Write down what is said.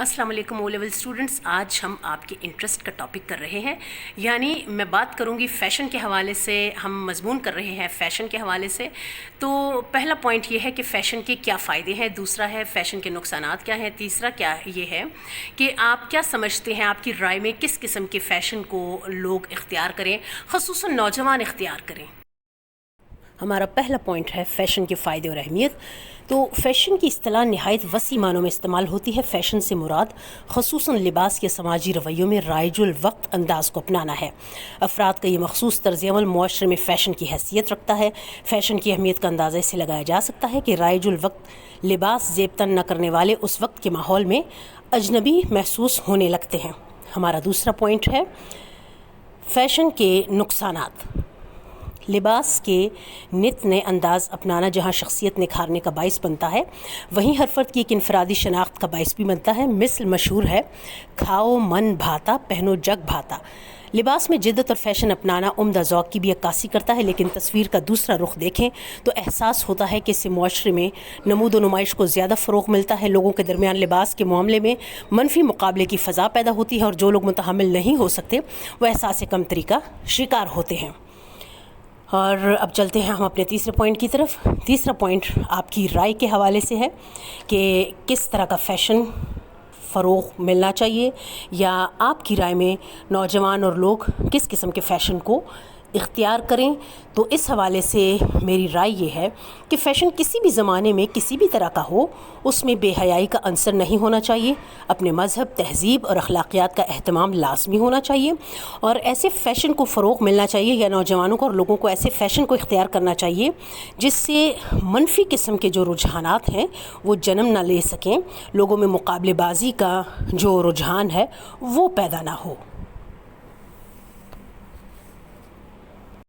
السلام علیکم O level students, آج ہم آپ کے انٹرسٹ کا ٹاپک کر رہے ہیں، یعنی میں بات کروں گی فیشن کے حوالے سے. ہم مضمون کر رہے ہیں فیشن کے حوالے سے. تو پہلا پوائنٹ یہ ہے کہ فیشن کے کیا فائدے ہیں، دوسرا ہے فیشن کے نقصانات کیا ہیں، تیسرا کیا یہ ہے کہ آپ کیا سمجھتے ہیں، آپ کی رائے میں کس قسم کے فیشن کو لوگ اختیار کریں، خصوصاً نوجوان اختیار کریں. ہمارا پہلا پوائنٹ ہے فیشن کے فائدے اور اہمیت. تو فیشن کی اصطلاح نہایت وسیع معنوں میں استعمال ہوتی ہے. فیشن سے مراد خصوصاً لباس کے سماجی رویوں میں رائج الوقت انداز کو اپنانا ہے. افراد کا یہ مخصوص طرز عمل معاشرے میں فیشن کی حیثیت رکھتا ہے. فیشن کی اہمیت کا اندازہ اسے لگایا جا سکتا ہے کہ رائج الوقت لباس زیب تن نہ کرنے والے اس وقت کے ماحول میں اجنبی محسوس ہونے لگتے ہیں. ہمارا دوسرا پوائنٹ ہے فیشن کے نقصانات. لباس کے نت نئے انداز اپنانا جہاں شخصیت نکھارنے کا باعث بنتا ہے، وہیں ہر فرد کی ایک انفرادی شناخت کا باعث بھی بنتا ہے. مثل مشہور ہے، کھاؤ من بھاتا پہنو جگ بھاتا. لباس میں جدت اور فیشن اپنانا عمدہ ذوق کی بھی عکاسی کرتا ہے، لیکن تصویر کا دوسرا رخ دیکھیں تو احساس ہوتا ہے کہ اس سے معاشرے میں نمود و نمائش کو زیادہ فروغ ملتا ہے. لوگوں کے درمیان لباس کے معاملے میں منفی مقابلے کی فضا پیدا ہوتی ہے، اور جو لوگ متحمل نہیں ہو سکتے وہ احساس کمتری کا شکار ہوتے ہیں. اور اب چلتے ہیں ہم اپنے تیسرے پوائنٹ کی طرف. تیسرا پوائنٹ آپ کی رائے کے حوالے سے ہے کہ کس طرح کا فیشن فروغ ملنا چاہیے، یا آپ کی رائے میں نوجوان اور لوگ کس قسم کے فیشن کو اختیار کریں. تو اس حوالے سے میری رائے یہ ہے کہ فیشن کسی بھی زمانے میں کسی بھی طرح کا ہو، اس میں بے حیائی کا عنصر نہیں ہونا چاہیے. اپنے مذہب، تہذیب اور اخلاقیات کا اہتمام لازمی ہونا چاہیے، اور ایسے فیشن کو فروغ ملنا چاہیے، یا نوجوانوں کو اور لوگوں کو ایسے فیشن کو اختیار کرنا چاہیے جس سے منفی قسم کے جو رجحانات ہیں وہ جنم نہ لے سکیں، لوگوں میں مقابلے بازی کا جو رجحان ہے وہ پیدا نہ ہو.